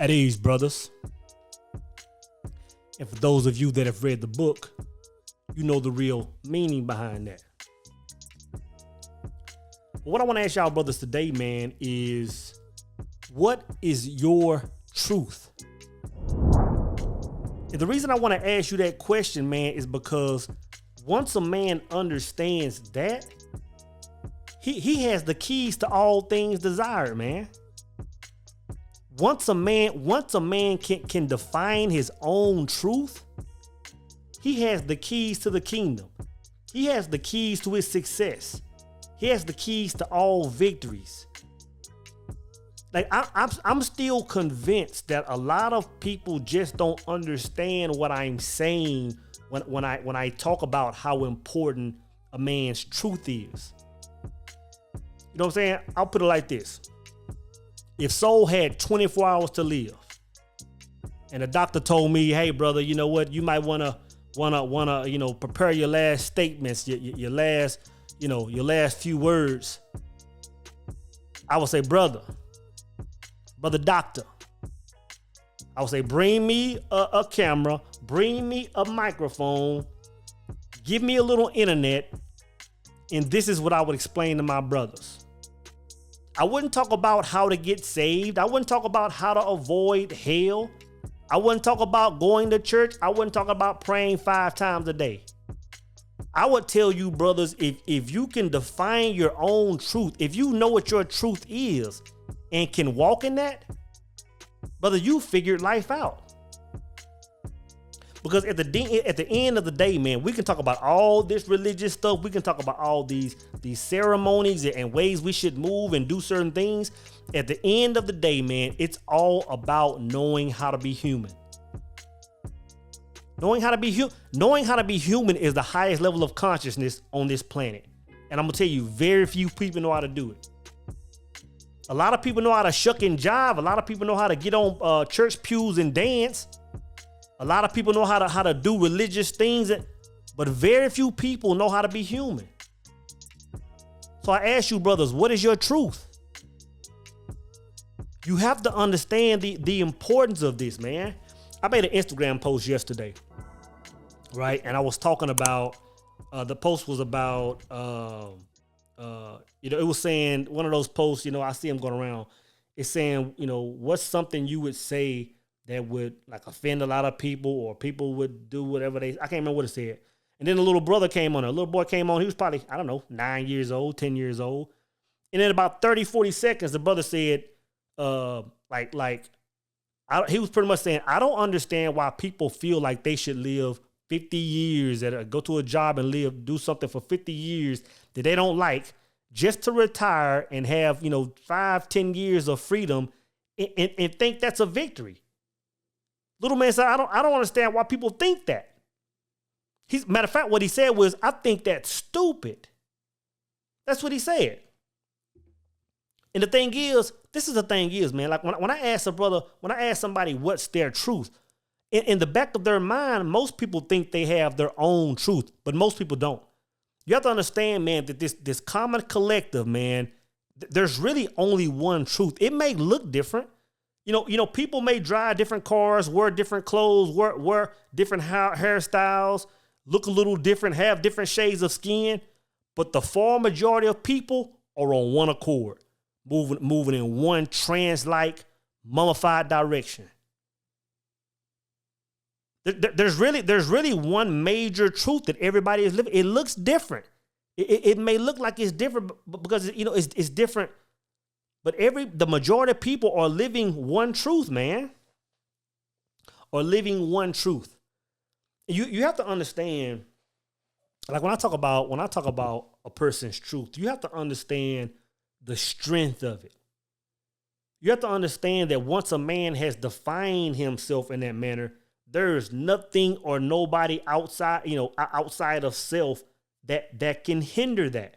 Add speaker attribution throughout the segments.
Speaker 1: At ease, brothers. And for those of you that have read the book, you know the real meaning behind that. What I want to ask y'all brothers today, man, is what is your truth? And the reason I want to ask you that question, man, is because once a man understands that, he has the keys to all things desired, man. Once a man can define his own truth, he has the keys to the kingdom. He has the keys to his success. He has the keys to all victories. Like I'm still convinced that a lot of people just don't understand what I'm saying when I talk about how important a man's truth is. You know what I'm saying? I'll put it like this. If Soul had 24 hours to live and the doctor told me, hey brother, you know what, you might wanna prepare your last statements, your last few words, I would say, brother doctor, I would say, bring me a camera, bring me a microphone, give me a little internet, and this is what I would explain to my brothers. I wouldn't talk about how to get saved. I wouldn't talk about how to avoid hell. I wouldn't talk about going to church. I wouldn't talk about praying 5 times a day. I would tell you, brothers, if you can define your own truth, if you know what your truth is and can walk in that, brother, you figured life out. Because at the end of the day, man, we can talk about all this religious stuff. We can talk about all these ceremonies and ways we should move and do certain things. At the end of the day, man, it's all about knowing how to be human. Knowing how to be human is the highest level of consciousness on this planet. And I'm gonna tell you, very few people know how to do it. A lot of people know how to shuck and jive. A lot of people know how to get on church pews and dance. A lot of people know how to do religious things, but very few people know how to be human. So I ask you, brothers, what is your truth? You have to understand the importance of this, man. I made an Instagram post yesterday, right? And I was talking about, the post was about, it was saying, one of those posts, I see them going around. It's saying, what's something you would say that would like offend a lot of people, or people would do whatever I can't remember what it said. And then a little brother came on, a little boy came on. He was probably, 9 years old, 10 years old. And in about 30, 40 seconds, the brother said, he was pretty much saying, I don't understand why people feel like they should live 50 years, go to a job and do something for 50 years that they don't like, just to retire and have, 5, 10 years of freedom and think that's a victory. Little man said, I don't understand why people think that. Matter of fact, what he said was, I think that's stupid. That's what he said. And the thing is, man, like when I ask somebody what's their truth, in the back of their mind, most people think they have their own truth, but most people don't. You have to understand, man, that this common collective, man, there's really only one truth. It may look different. People may drive different cars, wear different clothes, wear different hairstyles, look a little different, have different shades of skin, but the far majority of people are on one accord, moving in one trance-like, mummified direction. There's really one major truth that everybody is living. It looks different. It may look like it's different because it's different. But the majority of people are living one truth, man. Or living one truth. You have to understand, like when I talk about a person's truth, you have to understand the strength of it. You have to understand that once a man has defined himself in that manner, there is nothing or nobody outside of self that can hinder that.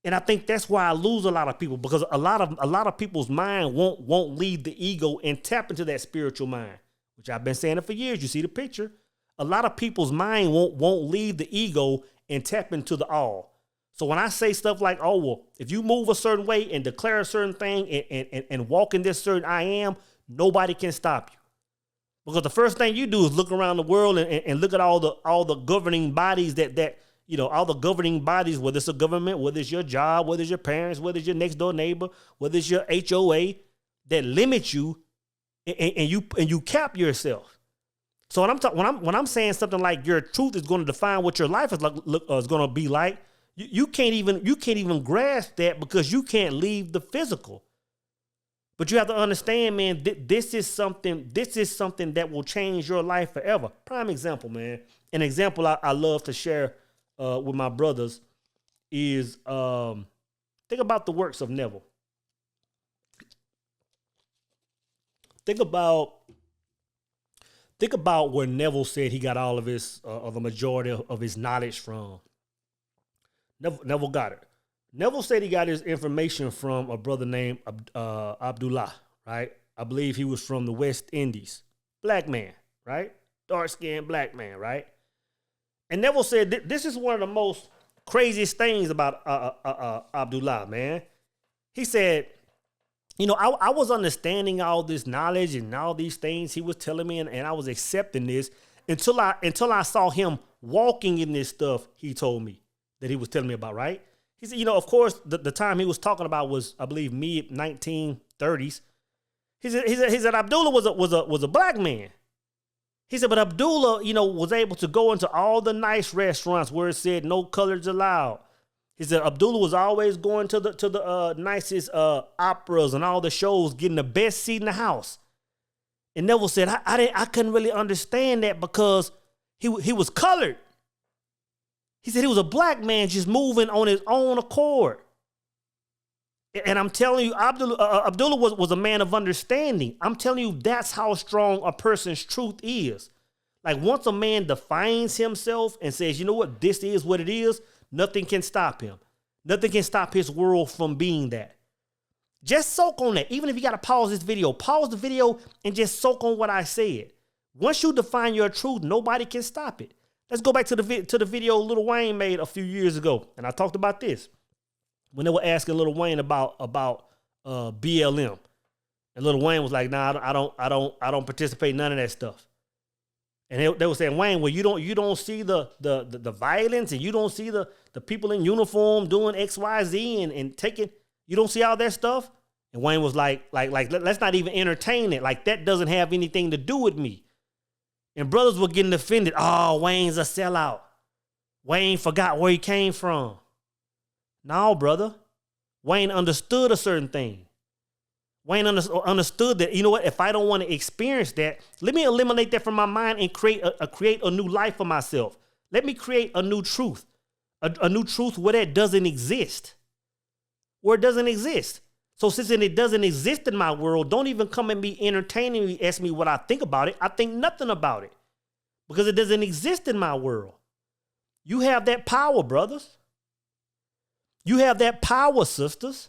Speaker 1: And I think that's why I lose a lot of people, because a lot of people's mind won't leave the ego and tap into that spiritual mind, which I've been saying it for years. You see the picture. A lot of people's mind won't leave the ego and tap into the all. So when I say stuff like, oh, well, if you move a certain way and declare a certain thing and walk in this certain I am, nobody can stop you. Because the first thing you do is look around the world and look at all the governing bodies all the governing bodies, whether it's a government, whether it's your job, whether it's your parents, whether it's your next door neighbor, whether it's your HOA, that limit you and you cap yourself. So when I'm saying something like your truth is going to define what your life is going to be like, you can't even grasp that because you can't leave the physical. But you have to understand, man, this is something that will change your life forever. Prime example, man. An example I love to share with my brothers is think about the works of Neville. Think about where Neville said he got all of his or the majority of his knowledge from. Neville got it. Neville said he got his information from a brother named Abdullah, right? I believe he was from the West Indies. Black man, right? Dark-skinned black man, right? And Neville said this is one of the most craziest things about Abdullah, man. He said, I was understanding all this knowledge and all these things he was telling me, and I was accepting this until I saw him walking in this stuff he told me that he was telling me about, right? He said, of course, the time he was talking about was, I believe, mid-1930s. He said Abdullah was a black man. He said, but Abdullah, was able to go into all the nice restaurants where it said no colors allowed. He said Abdullah was always going to the nicest operas and all the shows, getting the best seat in the house. And Neville said, I couldn't really understand that because he was colored. He said he was a black man just moving on his own accord. And I'm telling you, Abdullah was a man of understanding. I'm telling you, that's how strong a person's truth is. Like once a man defines himself and says, you know what, this is what it is, nothing can stop him. Nothing can stop his world from being that. Just soak on that. Even if you got to pause this video, pause the video and just soak on what I said. Once you define your truth, nobody can stop it. Let's go back to the video Lil Wayne made a few years ago. And I talked about this. When they were asking Lil Wayne about BLM, and Lil Wayne was like, "Nah, I don't participate in none of that stuff." And they were saying, "Wayne, well, you don't see the violence, and you don't see the people in uniform doing X, Y, Z, and taking, you don't see all that stuff." And Wayne was like, let's not even entertain it. Like that doesn't have anything to do with me. And brothers were getting offended. Oh, Wayne's a sellout. Wayne forgot where he came from. No, brother. Wayne understood a certain thing. Wayne understood that, you know what, if I don't want to experience that, let me eliminate that from my mind and create a new life for myself. Let me create a new truth. A new truth where that doesn't exist. Where it doesn't exist. So since it doesn't exist in my world, don't even come and be entertaining me, ask me what I think about it. I think nothing about it. Because it doesn't exist in my world. You have that power, brothers. You have that power, sisters.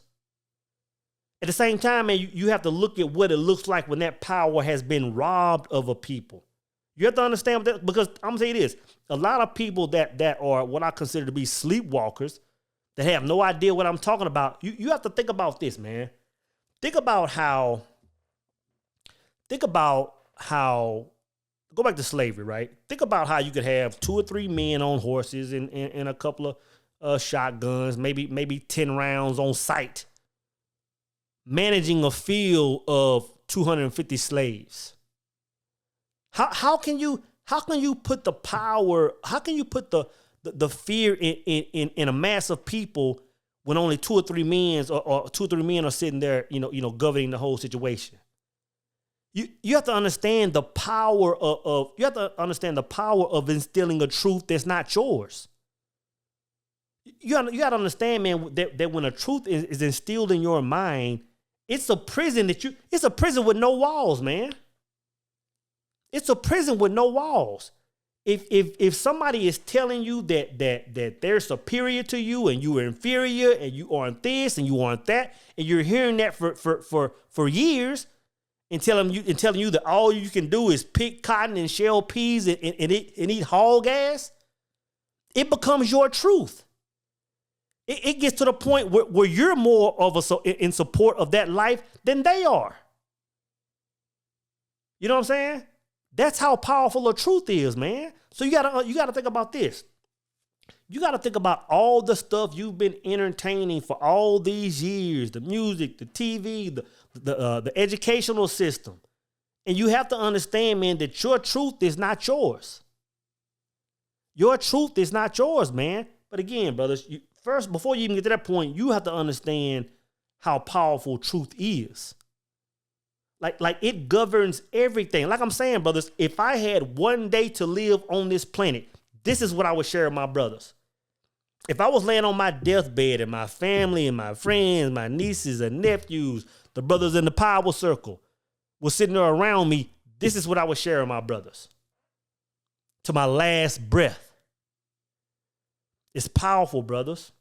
Speaker 1: At the same time, man, you have to look at what it looks like when that power has been robbed of a people. You have to understand that, because I'm going to say this. A lot of people that are what I consider to be sleepwalkers, that have no idea what I'm talking about, you have to think about this, man. Think about how, go back to slavery, right? Think about how you could have 2 or 3 men on horses and a couple of shotguns, maybe 10 rounds on sight, managing a field of 250 slaves. How can you put the power, how can you put the fear in a mass of people when only 2 or 3 men or 2 or 3 men are sitting there, governing the whole situation? You have to understand the power of instilling a truth that's not yours. You got to understand, man, that when a truth is instilled in your mind, it's a prison it's a prison with no walls, man. It's a prison with no walls. If somebody is telling you that they're superior to you and you are inferior and you aren't this and you aren't that, and you're hearing that for years, and telling you that all you can do is pick cotton and shell peas and eat hog ass, it becomes your truth. It gets to the point where you're more of in support of that life than they are. You know what I'm saying? That's how powerful the truth is, man. So you gotta think about this. You gotta think about all the stuff you've been entertaining for all these years, the music, the TV, the educational system. And you have to understand, man, that your truth is not yours. Your truth is not yours, man. But again, brothers, first, before you even get to that point, you have to understand how powerful truth is. Like it governs everything. Like I'm saying, brothers, if I had one day to live on this planet, this is what I would share with my brothers. If I was laying on my deathbed and my family and my friends, my nieces and nephews, the brothers in the power circle were sitting there around me, this is what I would share with my brothers. To my last breath. It's powerful, brothers.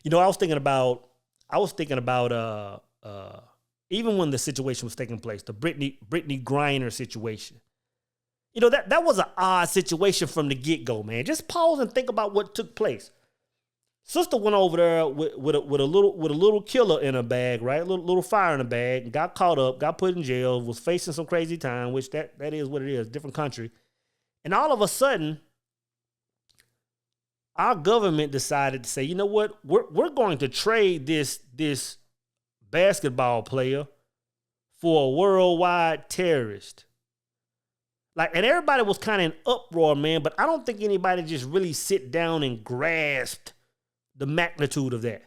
Speaker 1: You know, I was thinking about even when the situation was taking place, the Brittany Griner situation. You know, that was an odd situation from the get-go, man. Just pause and think about what took place. Sister went over there with a little killer in her bag, right? Little fire in her bag, got caught up, got put in jail, was facing some crazy time, which that is what it is, different country. And all of a sudden, our government decided to say, you know what? We're going to trade this basketball player for a worldwide terrorist. And everybody was kind of in uproar, man, but I don't think anybody just really sit down and grasped the magnitude of that.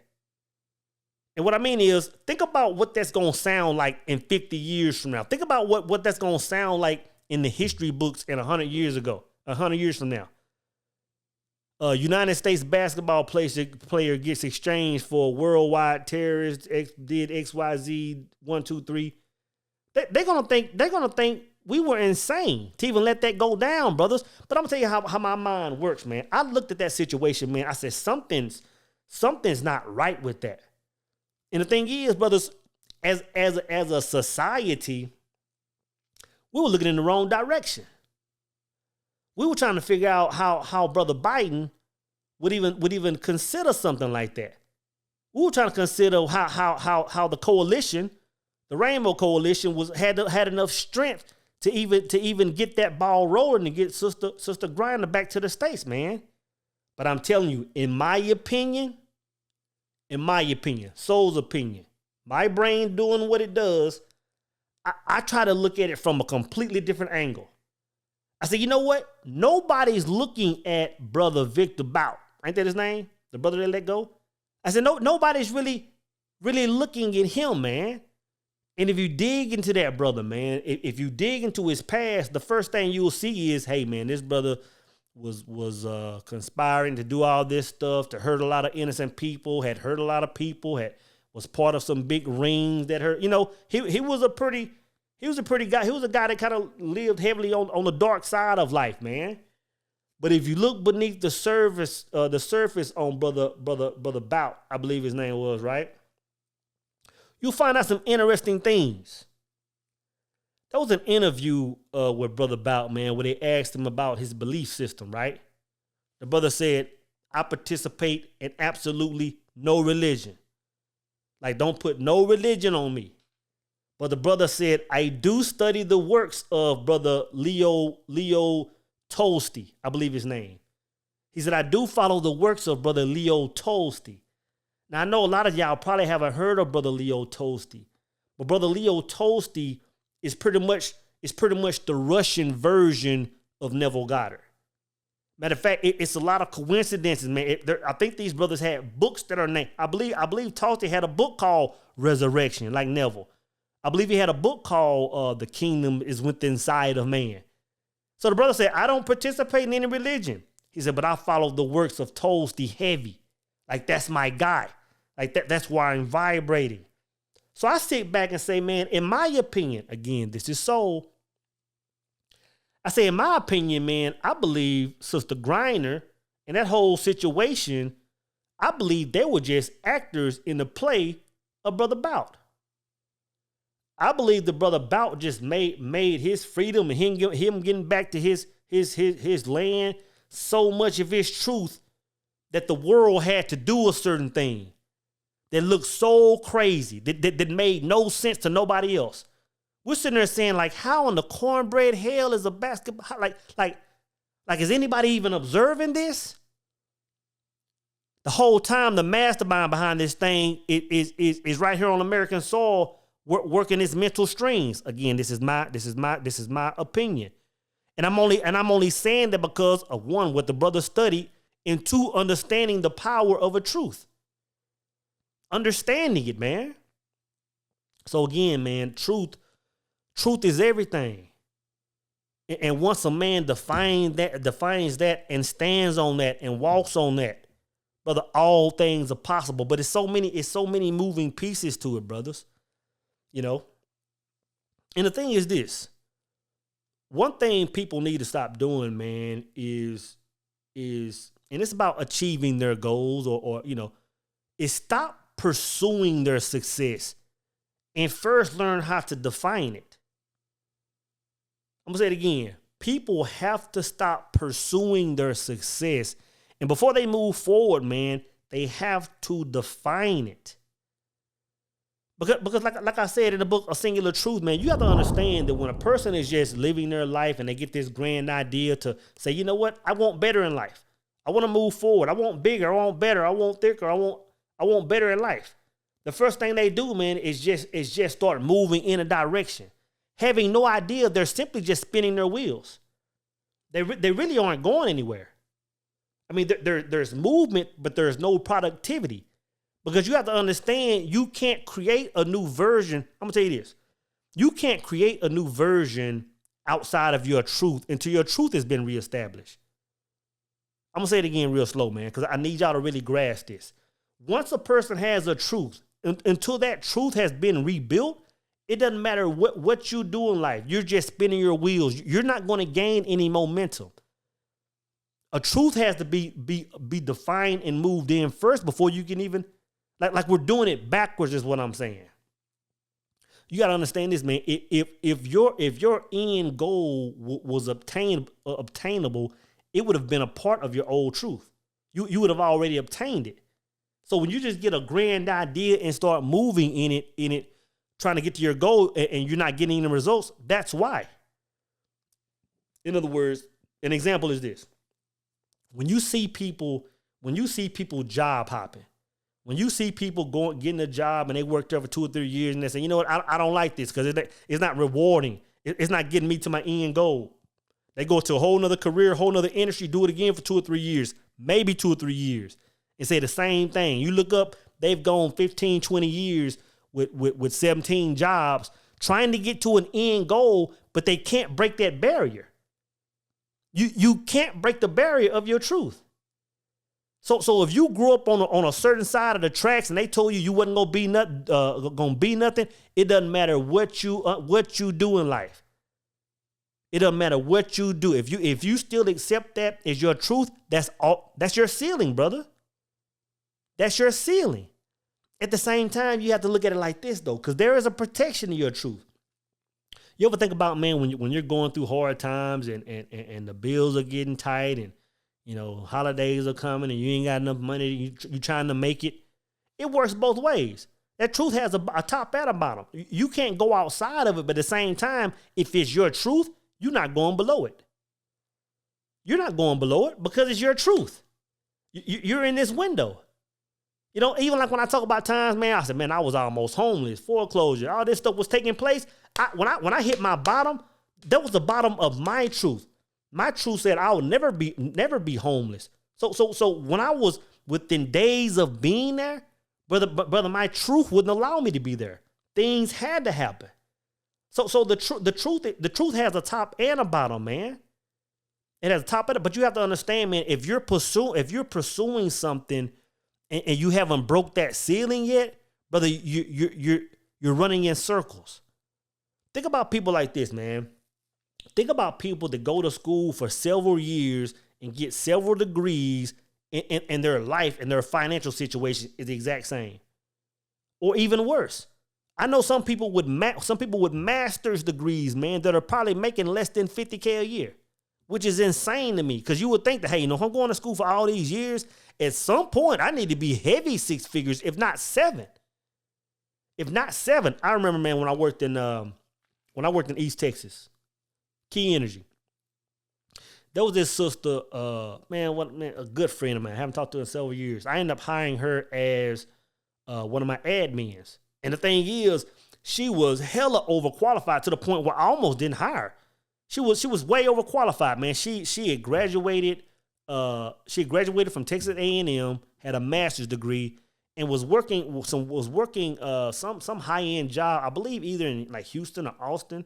Speaker 1: And what I mean is, think about what that's going to sound like in 50 years from now. Think about what that's going to sound like in the history books in 100 years from now. United States basketball player gets exchanged for a worldwide terrorist, did XYZ 1, 2, 3. They're gonna think we were insane to even let that go down, brothers. But I'm gonna tell you how my mind works, man. I looked at that situation, man. I said something's not right with that. And the thing is, brothers, as a society, we were looking in the wrong direction. We were trying to figure out how Brother Biden would even consider something like that. We were trying to consider how the coalition, the Rainbow Coalition, had enough strength to even get that ball rolling and get Sister Griner back to the States, man. But I'm telling you, in my opinion, soul's opinion, my brain doing what it does, I try to look at it from a completely different angle. I said, you know what? Nobody's looking at Brother Victor Bout. Ain't that his name? The brother they let go? I said, nobody's really looking at him, man. And if you dig into that brother, man, if you dig into his past, the first thing you'll see is, hey, man, this brother was conspiring to do all this stuff, to hurt a lot of innocent people, had hurt a lot of people, was part of some big rings that hurt. You know, he was a pretty guy. He was a guy that kind of lived heavily on the dark side of life, man. But if you look beneath the surface on brother Bout, I believe his name was, right? You'll find out some interesting things. That was an interview with Brother Bout, man, where they asked him about his belief system, right? The brother said, I participate in absolutely no religion. Like, don't put no religion on me. But the brother said, I do study the works of Brother Leo Tolstoy, I believe his name. He said, I do follow the works of Brother Leo Tolstoy. Now, I know a lot of y'all probably haven't heard of Brother Leo Tolstoy, but Brother Leo Tolstoy is pretty much the Russian version of Neville Goddard. Matter of fact, it's a lot of coincidences, man. I think these brothers had books that are named. I believe Tolstoy had a book called Resurrection, like Neville. I believe he had a book called The Kingdom is Within Inside of Man. So the brother said, I don't participate in any religion. He said, but I follow the works of Tolstoy heavy. Like, that's my guy. Like, that's why I'm vibrating. So I sit back and say, man, in my opinion, again, this is soul. I say, in my opinion, man, I believe Sister Griner and that whole situation, I believe they were just actors in the play of Brother Bout. I believe the Brother Bout just made his freedom and him getting back to his land so much of his truth that the world had to do a certain thing that looked so crazy, that made no sense to nobody else. We're sitting there saying, like, how in the cornbread hell is a basketball? Like, is anybody even observing this? The whole time, the mastermind behind this thing is right here on American soil, working its mental strings. Again, this is my opinion, and I'm only saying that because of, one, what the brother studied, and two, understanding the power of a truth, understanding it, man. So again, man, truth is everything. And once a man defines that and stands on that and walks on that, brother, all things are possible. But it's so many moving pieces to it, brothers. You know? And the thing is this. One thing people need to stop doing, man, is and it's about achieving their goals or is stop pursuing their success and first learn how to define it. I'm gonna say it again. People have to stop pursuing their success. And before they move forward, man, they have to define it. Because like I said in the book, A Singular Truth, man, you have to understand that when a person is just living their life and they get this grand idea to say, you know what, I want better in life. I want to move forward. I want bigger. I want better. I want thicker. I want better in life. The first thing they do, man, is just start moving in a direction, having no idea they're simply just spinning their wheels. They really aren't going anywhere. I mean, there's movement, but there's no productivity. Because you have to understand, you can't create a new version. I'm going to tell you this. You can't create a new version outside of your truth until your truth has been reestablished. I'm going to say it again real slow, man, because I need y'all to really grasp this. Once a person has a truth, until that truth has been rebuilt, it doesn't matter what you do in life. You're just spinning your wheels. You're not going to gain any momentum. A truth has to be defined and moved in first before you can even, like we're doing it backwards is what I'm saying. You got to understand this, man. If your end goal was obtainable, it would have been a part of your old truth. You would have already obtained it. So when you just get a grand idea and start moving in it, trying to get to your goal and you're not getting the results, that's why. In other words, an example is this. When you see people job hopping, when you see people getting a job and they work there for 2 or 3 years and they say, you know what, I don't like this because it's not rewarding. It's not getting me to my end goal. They go to a whole nother career, whole nother industry, do it again for 2 or 3 years, maybe 2 or 3 years, and say the same thing. You look up, they've gone 15, 20 years with 17 jobs trying to get to an end goal, but they can't break that barrier. You can't break the barrier of your truth. So if you grew up on a certain side of the tracks and they told you wasn't gonna be nothing, it doesn't matter what you do in life. It doesn't matter what you do. If you still accept that as your truth, that's your ceiling, brother. That's your ceiling. At the same time, you have to look at it like this, though, because there is a protection to your truth. You ever think about, man, when you're going through hard times and the bills are getting tight and, holidays are coming and you ain't got enough money, you trying to make it. It works both ways. That truth has a top and a bottom. You can't go outside of it, but at the same time, if it's your truth, you're not going below it. You're not going below it because it's your truth. You're in this window. Even like when I talk about times, man, I said, man, I was almost homeless, foreclosure, all this stuff was taking place. When I hit my bottom, that was the bottom of my truth. My truth said I would never be homeless. So when I was within days of being there, brother, my truth wouldn't allow me to be there. Things had to happen. So the truth has a top and a bottom, man. It has a top and a, but you have to understand, man, if you're pursuing something and you haven't broke that ceiling yet, brother, you're running in circles. Think about people like this, man. Think about people that go to school for several years and get several degrees, and their life and their financial situation is the exact same, or even worse. I know some people with master's degrees, man, that are probably making less than $50K a year, which is insane to me. Because you would think that, hey, if I'm going to school for all these years, at some point I need to be heavy 6 figures, if not 7. If not 7. I remember, man, when I worked in when I worked in East Texas, Key Energy. There was this sister, a good friend of mine. I haven't talked to her in several years. I ended up hiring her as one of my admins. And the thing is, she was hella overqualified to the point where I almost didn't hire her. She was way overqualified, man. She had graduated. She had graduated from Texas A&M, had a master's degree, and was working some high end job. I believe either in like Houston or Austin.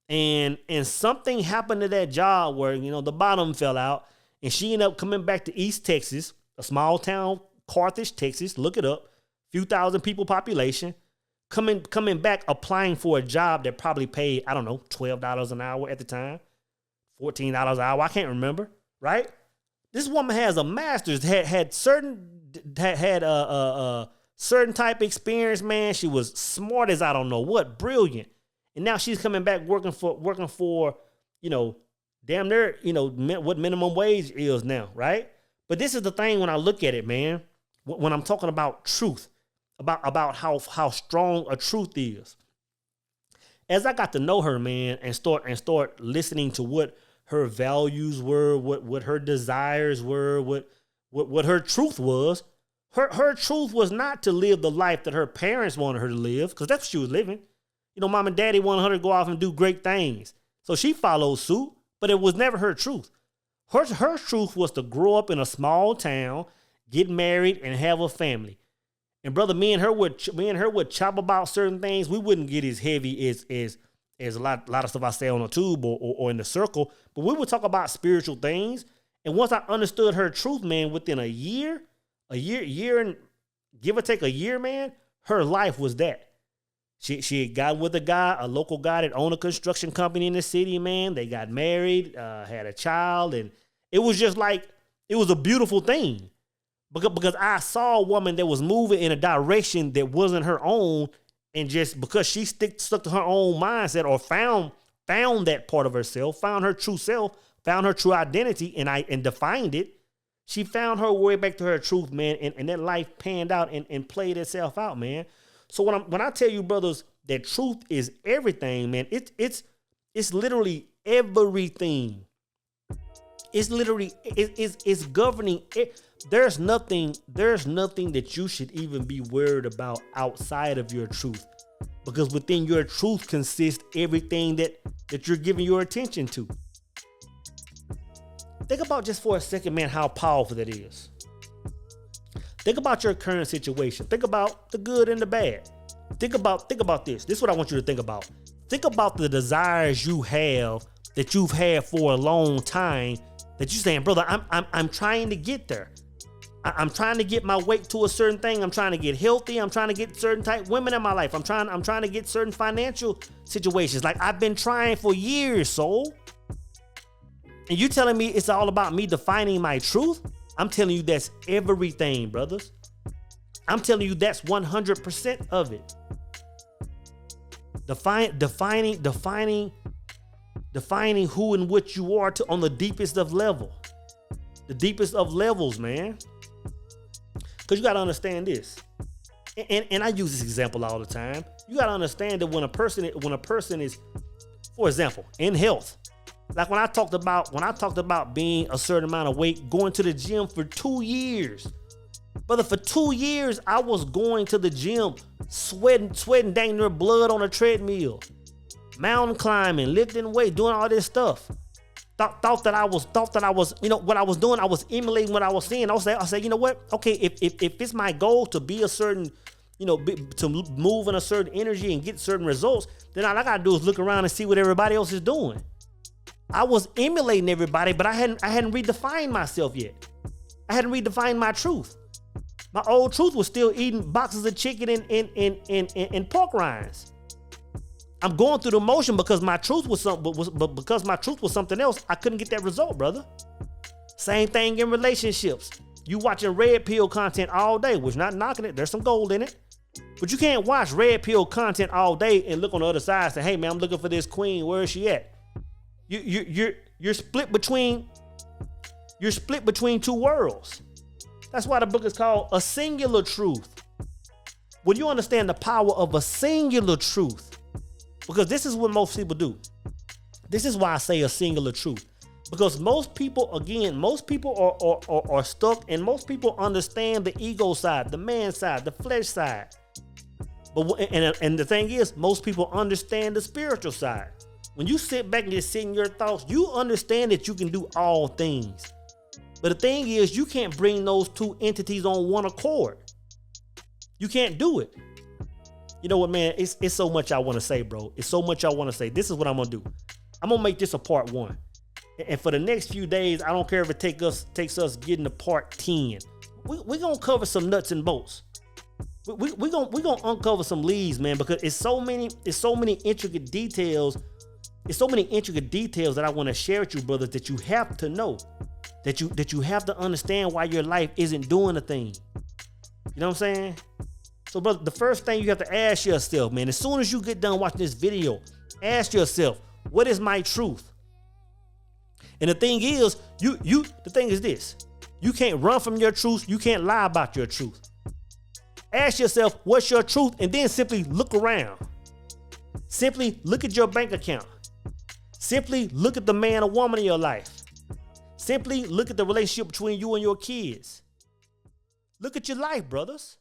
Speaker 1: And something happened to that job where, the bottom fell out, and she ended up coming back to East Texas, a small town, Carthage, Texas. Look it up. Few thousand people population. Coming back, applying for a job that probably paid, I don't know, $12 an hour at the time, $14 an hour. I can't remember, right? This woman has a master's, had certain type of experience, man. She was smart as I don't know what, brilliant. And now she's coming back working for, damn near, what minimum wage is now, right? But this is the thing when I look at it, man, when I'm talking about truth, about how strong a truth is. As I got to know her, man, and start listening to what her values were, what her desires were, what her truth was. Her truth was not to live the life that her parents wanted her to live, because that's what she was living. Mom and daddy wanted her to go off and do great things. So she followed suit, but it was never her truth. Her truth was to grow up in a small town, get married, and have a family. And brother, me and her would chop about certain things. We wouldn't get as heavy as a lot of stuff I say on a tube or in the circle, but we would talk about spiritual things. And once I understood her truth, man, within a year and give or take a year, man, her life was that. She had got with a local guy that owned a construction company in the city, man. They got married, had a child, and it was just like, it was a beautiful thing. Because I saw a woman that was moving in a direction that wasn't her own, and just because she stuck to her own mindset or found that part of herself, found her true self, found her true identity, and defined it, she found her way back to her truth, man, and that life panned out and played itself out, man. So when I tell you, brothers, that truth is everything, man, it's literally everything. It's literally it's governing it. There's nothing that you should even be worried about outside of your truth, because within your truth consists everything that you're giving your attention to. Think about just for a second, man, how powerful that is. Think about your current situation. Think about the good and the bad. Think about this. This is what I want you to think about. Think about the desires you have that you've had for a long time, that you're saying, brother, I'm trying to get there. I'm trying to get my weight to a certain thing. I'm trying to get healthy. I'm trying to get certain type women in my life. I'm trying to get certain financial situations. Like, I've been trying for years, soul. And you telling me it's all about me defining my truth? I'm telling you that's everything, brothers. I'm telling you that's 100% of it. Defining who and what you are on the deepest of level. The deepest of levels, man. Because you got to understand this. And I use this example all the time. You got to understand that when a person is, for example, in health, like when I talked about being a certain amount of weight, going to the gym for 2 years. Brother, for 2 years, I was going to the gym, sweating dang near blood on a treadmill, mountain climbing, lifting weight, doing all this stuff. Thought that I was, what I was doing, I was emulating what I was seeing. I said, you know what? Okay, if it's my goal to be a certain, to move in a certain energy and get certain results, then all I gotta do is look around and see what everybody else is doing. I was emulating everybody, but I hadn't redefined myself yet. I hadn't redefined my truth. My old truth was still eating boxes of chicken and pork rinds. I'm going through the motion because my truth was something else. I couldn't get that result, brother. Same thing in relationships. You watching red pill content all day, which not knocking it. There's some gold in it, but you can't watch red pill content all day and look on the other side and say, "Hey man, I'm looking for this queen. Where is she at?" You're split between two worlds. That's why the book is called A Singular Truth. When you understand the power of a singular truth, Because this is what most people do. This is why I say a singular truth. Because most people are stuck, and most people understand the ego side, the man side, the flesh side. But and the thing is, most people understand the spiritual side. When you sit back and just sit in your thoughts, you understand that you can do all things. But the thing is, you can't bring those two entities on one accord. You can't do it. You know what, man? It's so much I want to say, bro. It's so much I want to say. This is what I'm gonna do. I'm gonna make this a part 1. And for the next few days, I don't care if it takes us getting to part 10. We're gonna cover some nuts and bolts. We're gonna uncover some leads, man, because it's so many intricate details. It's so many intricate details that I want to share with you, brothers, that you have to know, that you have to understand why your life isn't doing a thing. You know what I'm saying? So, brother, the first thing you have to ask yourself, man, as soon as you get done watching this video, ask yourself, what is my truth? And the thing is, the thing is this: you can't run from your truth. You can't lie about your truth. Ask yourself, what's your truth? And then simply look around. Simply look at your bank account. Simply look at the man or woman in your life. Simply look at the relationship between you and your kids. Look at your life, brothers.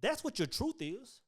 Speaker 1: That's what your truth is.